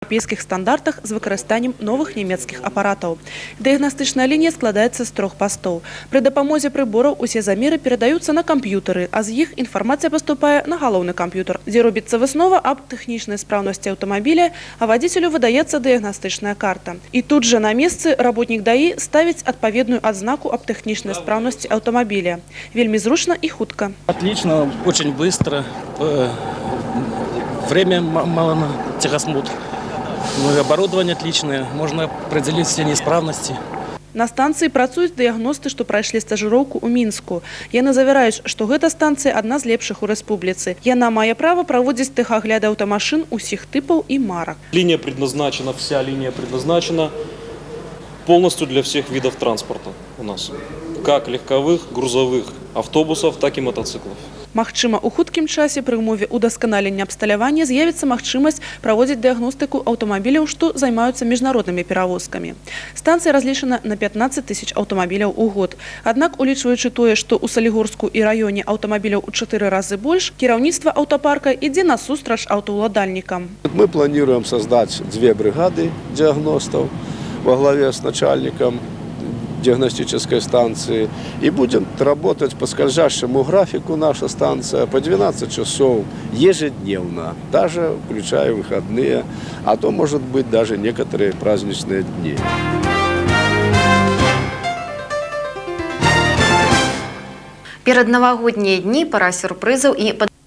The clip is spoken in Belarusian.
еўрапейскіх стандартах з выкарыстаннем новых нямецкіх апаратаў. Дыягнастычная лінія складаецца з 3 пастоў. Пры дапамозе прыбораў усе замеры перадаюцца на камп'ютары, а з іх інфармацыя паступае на галоўны камп'ютар, дзе робіцца выснова аб тэхнічнай спраўнасці аўтамабіля, а вадзіцелю выдаецца дыягнастычная карта. І тут жа на месцы работнік ДАІ ставіць адпаведную адзнаку аб тэхнічнай спраўнасці аўтамабіля. Вельмі зручна і хутка. Отлично, очень быстро. Время мало на техосмотр. Оборудование отличное, можно определить все неисправности. На станцыі працуюць дыягносты, што прайшлі стажыроўку ў Мінску. Яны завяраюць, што гэта станцыя адна з лепшых у рэспубліцы. Яна мае права праводзіць тэхагляды аўтамашын усіх тыпаў і марак. Линия предназначена, вся линия предназначена полностью для всех видов транспорта у нас. Как легковых, грузовых автобусов, так и мотоциклов. Магчыма, у хуткім часе пры ўмове ўдасканалення абсталявання з'явіцца магчымасць праводзіць дыягностыку аўтамабіляў, што займаюцца міжнароднымі перавозкамі. Станцыя разлічана на 15 000 аўтамабіляў у год. Аднак, улічваючы тое, што ў Салігорску і раёне аўтамабіляў у 4 разы больш, кіраўніцтва аўтапарка ідзе насустрач аўтаўладальнікам. Мы планируем создать 2 бригады диагностов во главе с начальником диагностической станции. И будем работать по скользящему графику наша станция по 12 часов ежедневно, даже включая выходные, а то, может быть, даже некоторые праздничные дни. Пераднавагоднія дні, пара сюрпрызаў і